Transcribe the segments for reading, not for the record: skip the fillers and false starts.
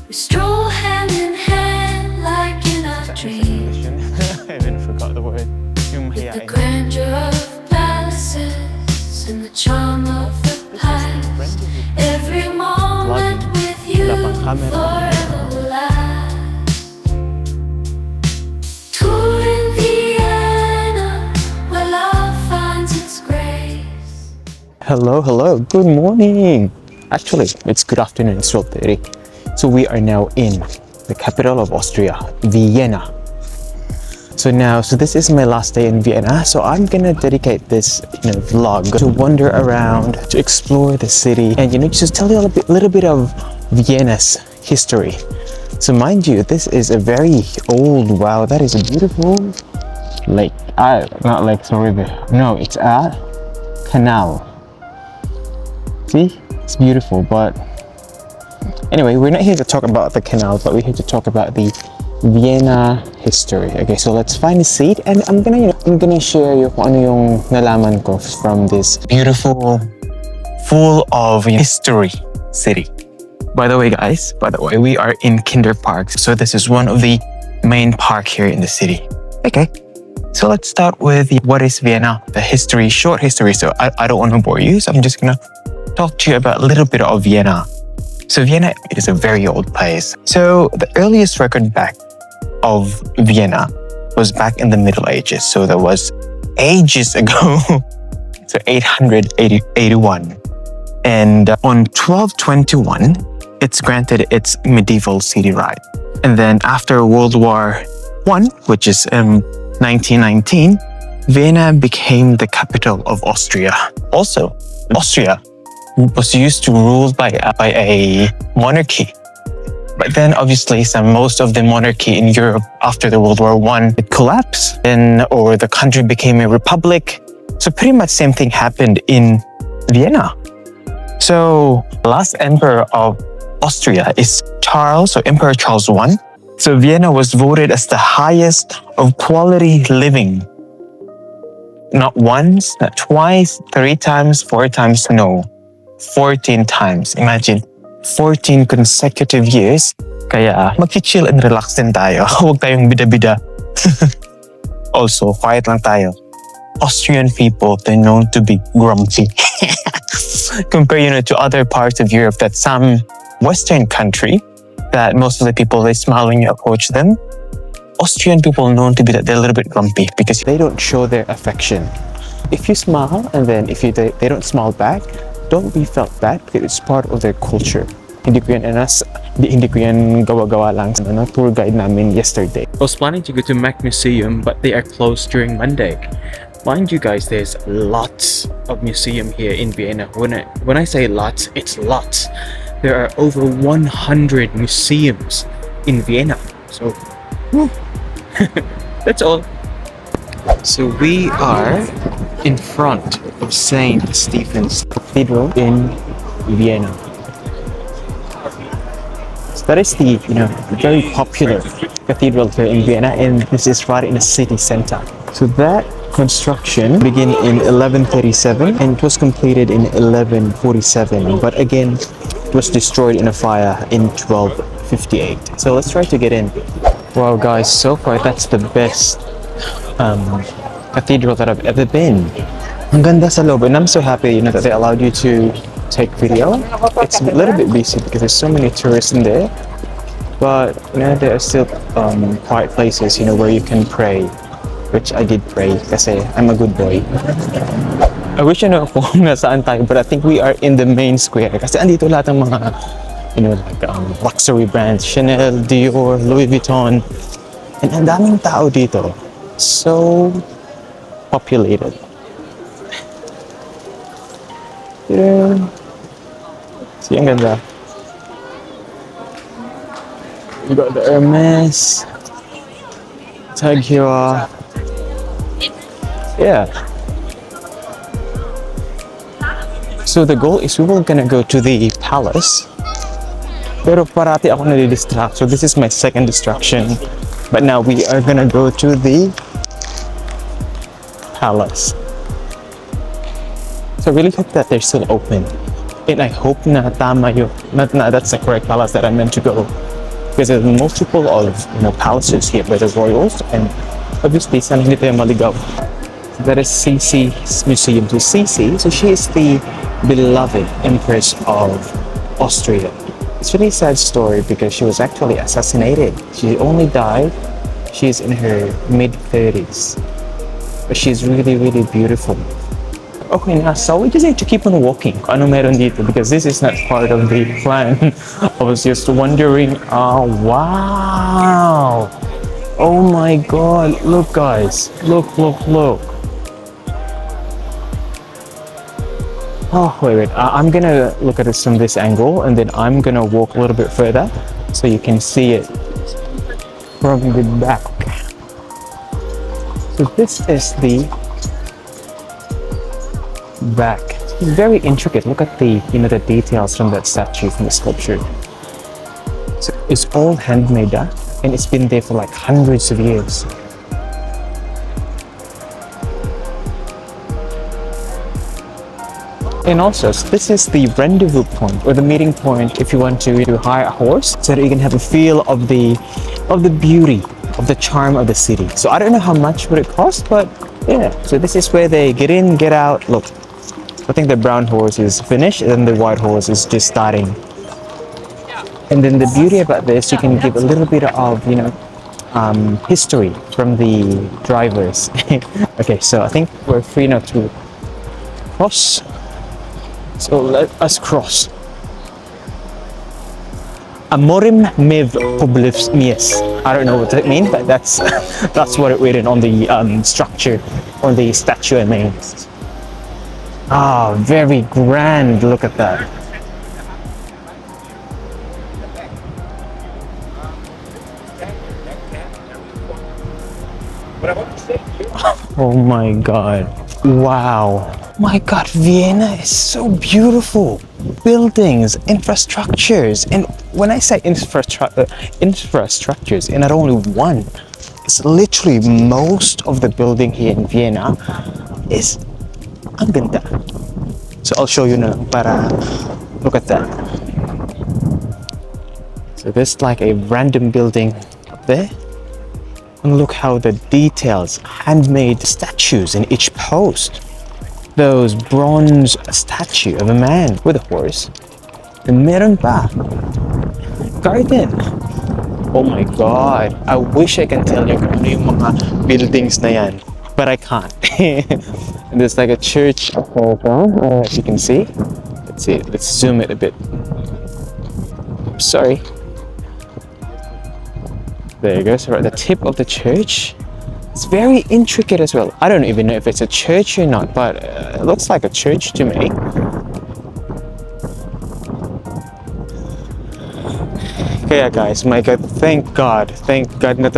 We stroll hand in hand like in a dream. I even forgot the word. Yung With the mahihain. grandeur of palaces and the charm of the past. Every moment with you Wala pang camera. forever will last. Tour in Vienna, where love finds its grace. Hello, good morning. Actually, it's good afternoon, it's 12:30. So we are now in the capital of Austria, Vienna. So this is my last day in Vienna. So I'm gonna dedicate this vlog to wander around, to explore the city, and just tell you a little bit of Vienna's history. So mind you, this is a very old, wow, that is a beautiful lake. Not lake, sorry. No, it's a canal. See, it's beautiful, but anyway, we're not here to talk about the canal, but we're here to talk about the Vienna history. Okay, so let's find a seat, and I'm gonna share you kung ano yung nalaman ko from this beautiful, full of history city. By the way, guys, we are in Kinder Park. So this is one of the main park here in the city. Okay, so let's start with what is Vienna, the history, short history. So I don't want to bore you, so I'm just gonna talk to you about a little bit of Vienna. So Vienna is a very old place. So the earliest record back of Vienna was back in the Middle Ages. So that was ages ago. So 881. And on 1221, it's granted its medieval city right. And then after World War I, which is 1919, Vienna became the capital of Austria. Also, Austria was used to rule by a monarchy. But then obviously most of the monarchy in Europe after the World War I, it collapsed, or the country became a republic. So pretty much same thing happened in Vienna. So the last emperor of Austria is Emperor Charles I. So Vienna was voted as the highest of quality living. Not once, not twice, 3 times, 4 times, no. 14 times. Imagine, 14 consecutive years. Kaya mag-chill and relax din tayo. Huwag tayong bida-bida. Also, quiet lang tayo. Austrian people, they're known to be grumpy. Compare, to other parts of Europe, that some Western country, that most of the people, they smile when you approach them. Austrian people are known to be that they're a little bit grumpy because they don't show their affection. If you smile and then if they don't smile back, don't be felt bad because it's part of their culture. Hindi ko yan gawa-gawa lang sa tour guide namin yesterday. I was planning to go to Mac Museum, but they are closed during Monday. Mind you guys, there's lots of museum here in Vienna. When I say lots, it's lots. There are over 100 museums in Vienna. So, that's all. So we are in front of St. Stephen's Cathedral in Vienna. So that is the very popular cathedral here in Vienna, and this is right in the city center. So that construction began in 1137 and it was completed in 1147, but again it was destroyed in a fire in 1258. So let's try to get in. Wow guys, so far that's the best cathedral that I've ever been. Ang ganda sa loob, and I'm so happy that they allowed you to take video. It's a little bit busy because there's so many tourists in there, but there are still quiet places where you can pray, which I did pray kasi I'm a good boy. I wish I know kung nasaan tayo, but I think we are in the main square kasi andito lahat ng mga luxury brands, Chanel, Dior, Louis Vuitton, and ang daming tao dito. So populated. See, ang ganda. You got the Hermes, Tag Heuer. Yeah. So the goal is we were gonna go to the palace. Pero parati ako nadidistract. So this is my second distraction. But now we are gonna go to the palace. So I really hope that they're still open. And I hope na tama yun. Na that's the correct palace that I meant to go. because there's multiple of palaces here by the royals, and obviously sana hindi tayo maligaw. So that is Sisi's museum. So Sisi, so she is the beloved empress of Austria. It's really a sad story because she was actually assassinated. She only died, she's in her mid-30s, but she's really, really beautiful. Okay, now so we just need to keep on walking. Ano meron dito? Because this is not part of the plan. I was just wondering. Oh, wow! Oh my God! Look, guys! Look! Oh, wait. I'm gonna look at this from this angle, and then I'm gonna walk a little bit further, so you can see it from the back. So this is the back. It's very intricate. Look at the the details from that statue, from the sculpture. So it's all handmade, and it's been there for like hundreds of years. And also, so this is the rendezvous point, or the meeting point, if you want to hire a horse, so that you can have a feel of the beauty, of the charm of the city. So I don't know how much would it cost, but yeah. So this is where they get in, get out. Look, I think the brown horse is finished, and then the white horse is just starting. And then the beauty about this, you can give a little bit of history from the drivers. Okay, so I think we're free now to cross. So let us cross. Amorim mev publivs mies. I don't know what that means, but that's what it written on the structure, on the statue. I mean, very grand. Look at that. Oh my God! Wow. My God, Vienna is so beautiful. Buildings, infrastructures, and when I say infrastructures, and not only one, it's literally most of the building here in Vienna is ang ganda. So I'll show you now para look at that. So there's like a random building up there. And look how the details, handmade statues in each post. Those bronze statue of a man with a horse. And meron pa. Garden. Oh my God. I wish I can tell you kung ano yung mga buildings na yan. But I can't. And there's like a church up there, as you can see. Let's see. Let's zoom it a bit. Sorry. There you go. So we're at the tip of the church. It's very intricate as well. I don't even know if it's a church or not, but it looks like a church to me. Kaya guys, my God, thank God na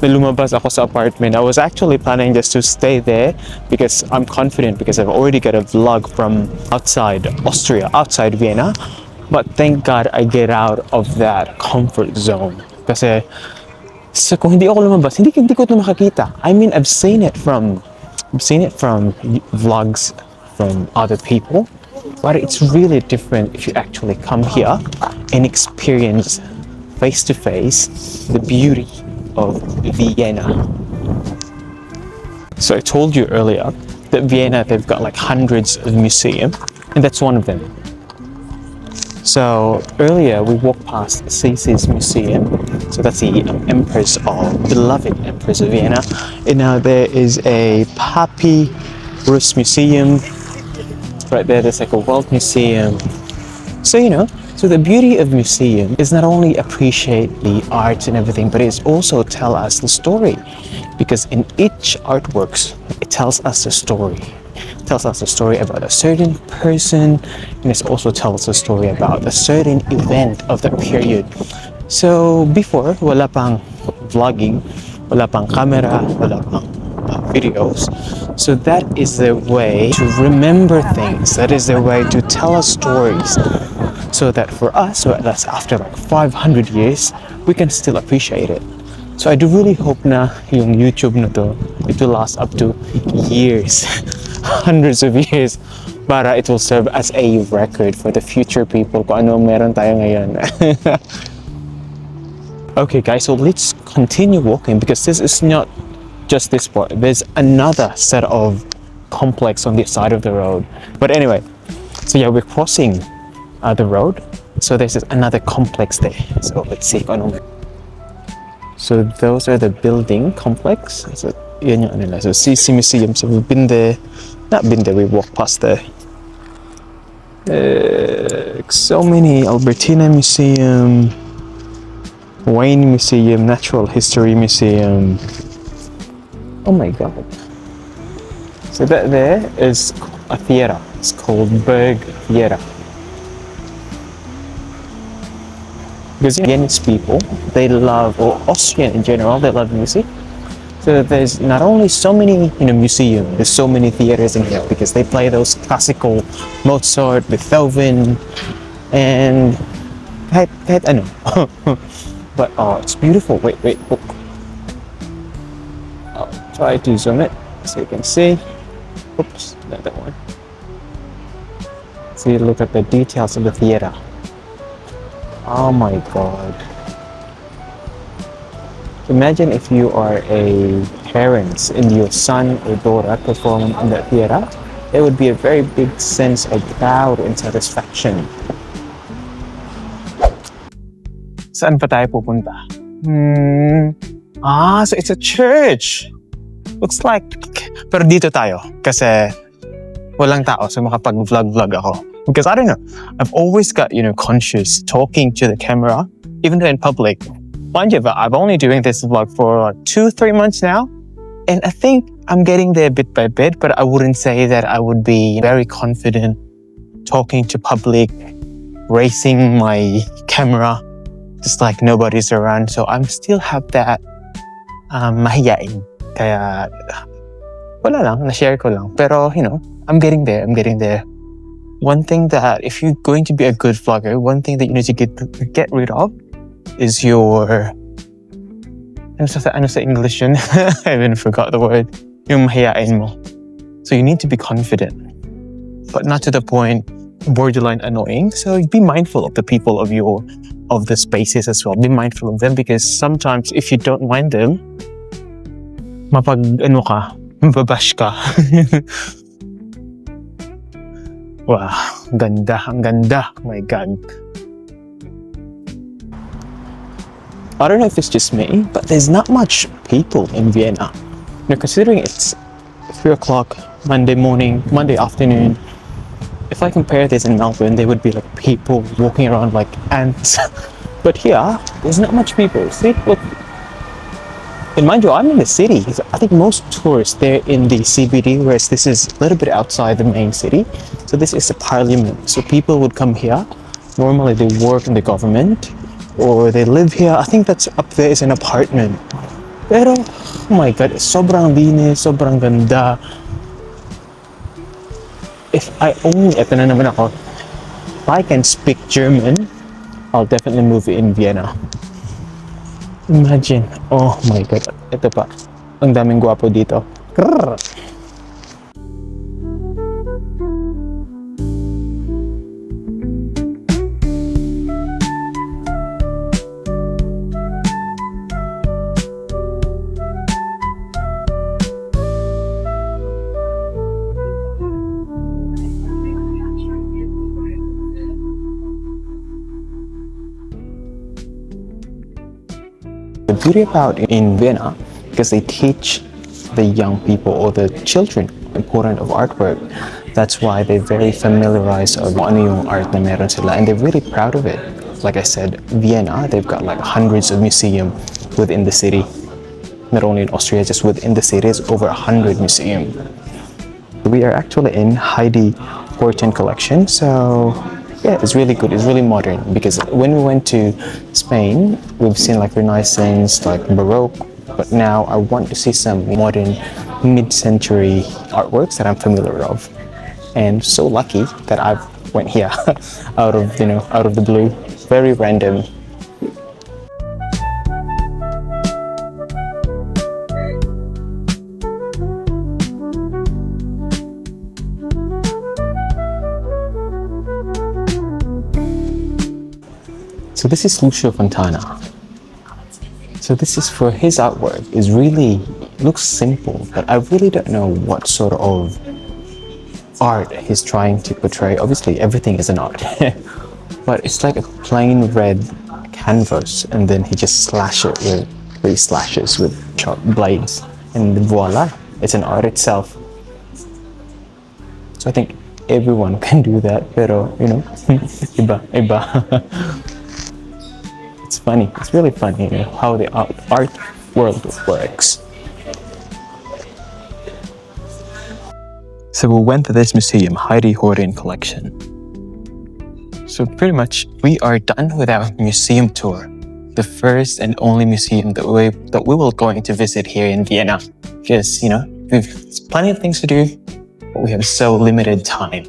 lumabas ako sa apartment. I was actually planning just to stay there because I'm confident, because I've already got a vlog from outside Austria, outside Vienna. But thank God I get out of that comfort zone. Kasi so kung hindi ako lumabas, hindi ko ito makakita. I mean, I've seen it from vlogs from other people, but it's really different if you actually come here and experience face to face the beauty of Vienna. So I told you earlier that Vienna, they've got like hundreds of museums, and that's one of them. So earlier we walked past Sisi's museum, so that's the beloved Empress of Vienna, and now there is a Papyrus museum right there. There's like a world museum. So so the beauty of museum is not only appreciate the art and everything, but it's also tell us the story, because in each artworks it tells us a story. Tells us a story about a certain person, and it also tells a story about a certain event of the period. So before, wala pang vlogging, wala pang camera, wala pang videos. So that is their way to remember things. That is their way to tell us stories. So that for us, so that's after like 500 years, we can still appreciate it. So I do really hope na yung YouTube na to, it will last up to years. Hundreds of years, para it will serve as a record for the future people kung ano meron tayo ngayon. Okay, guys, so let's continue walking because this is not just this part. There's another set of complex on the side of the road. But anyway, so yeah, we're crossing the road. So there's another complex there. So let's see. So those are the building complex. So yun yung ano nila. So CC Museum. So we've been there. Not been there. We walked past there. So many. Albertina Museum, Wayne Museum, Natural History Museum. Oh my god. So that there is a theater. It's called Berg Theater. Because Viennese people, they love, or Austrian in general, they love music. So there's not only so many, museums, there's so many theaters in here because they play those classical Mozart, Beethoven, and I know. But oh, it's beautiful. Wait, look. I'll try to zoom it so you can see. Oops, not that one. See, look at the details of the theater. Oh my god. Imagine if you are a parent and your son or daughter performing in that theater. It would be a very big sense of pride and satisfaction. Saan pa tayo pupunta? So it's a church. Looks like. Pero dito tayo kasi walang tao so makapag-vlog ako. Because I don't know, I've always got, conscious talking to the camera, even though in public. Mind you, but I'm only doing this vlog for like 2-3 months now. And I think I'm getting there bit by bit, but I wouldn't say that I would be very confident talking to public, racing my camera, just like nobody's around. So I'm still have that mahiyain. Kaya, wala lang, na-share ko lang. Pero, I'm getting there. One thing that, if you're going to be a good vlogger, one thing that you need to get rid of is your, ano sa English yun? I even forgot the word. Yung mahiyain mo. So you need to be confident, but not to the point borderline annoying. So be mindful of the people of the spaces as well. Be mindful of them because sometimes if you don't mind them, mababash ka. Wow, ang ganda. Oh my god. I don't know if it's just me, but there's not much people in Vienna. Considering it's 3 o'clock Monday morning, Monday afternoon, if I compare this in Melbourne, there would be like people walking around like ants. But here, there's not much people. See, look. And mind you, I'm in the city. I think most tourists, they're in the CBD, whereas this is a little bit outside the main city. So this is the parliament. So people would come here. Normally they work in the government or they live here. I think that's up there is an apartment. Pero, oh my God, sobrang linis, sobrang ganda. If I can speak German, I'll definitely move in Vienna. Imagine, oh my god, ito pa, ang daming gwapo dito. Grrr. The beauty about in Vienna, because they teach the young people or the children importance of artwork. That's why they're very familiarized of ano yung art na meron sila, and they're really proud of it. Like I said, Vienna, they've got like hundreds of museums within the city. Not only in Austria, just within the city, it's over 100 museums. We are actually in Heidi Horton collection, so yeah, it's really good. It's really modern because when we went to Spain, we've seen like Renaissance, like Baroque, but now I want to see some modern mid-century artworks that I'm familiar of. And so lucky that I went here out of the blue, very random. So this is Lucio Fontana. So this is for his artwork. Is really looks simple, but I really don't know what sort of art he's trying to portray. Obviously, everything is an art, but it's like a plain red canvas, and then he just slash it with three slashes with sharp blades, and voila, it's an art itself. So I think everyone can do that, pero you know, iba. It's funny. It's really funny, you know, how the art world works. So we went to this museum, Heidi Horin collection. So pretty much we are done with our museum tour. The first and only museum that we will going to visit here in Vienna. Because, you know, we've plenty of things to do, but we have so limited time.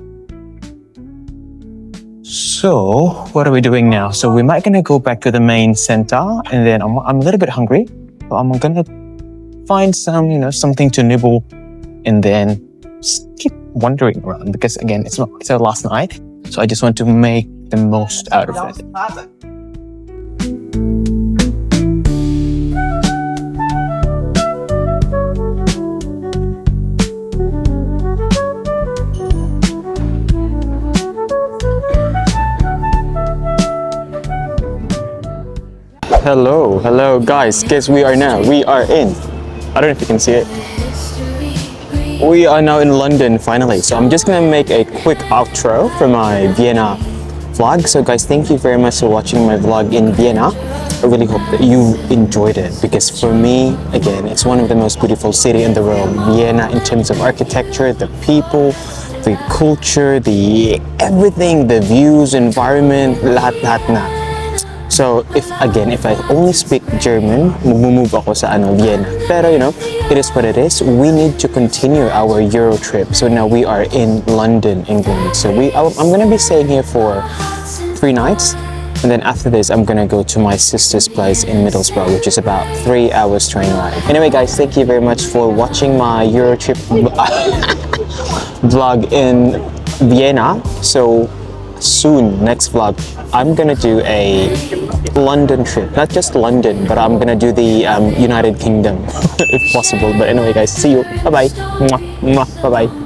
So what are we doing now? So we might gonna go back to the main center, and then I'm a little bit hungry. So I'm gonna find some, you know, something to nibble, and then just keep wandering around because again, it's our last night. So I just want to make the most out of it. Hello guys, guess we are in. I don't know if you can see it. We are now in London finally. So I'm just gonna make a quick outro for my Vienna vlog. So guys, thank you very much for watching my vlog in Vienna. I really hope that you enjoyed it because for me, again, it's one of the most beautiful cities in the world. Vienna in terms of architecture, the people, the culture, the everything, the views, environment, lahat na. So if I only speak German, move ako sa Vienna. Pero you know, it is what it is. We need to continue our Eurotrip. So now we are in London, England. So I'm gonna be staying here for 3 nights. And then after this, I'm gonna go to my sister's place in Middlesbrough, which is about 3 hours train ride. Anyway guys, thank you very much for watching my Eurotrip vlog in Vienna. So soon, next vlog, I'm gonna do a London trip. Not just London, but I'm gonna do the United Kingdom if possible. But anyway guys, see you. Bye bye. Bye bye.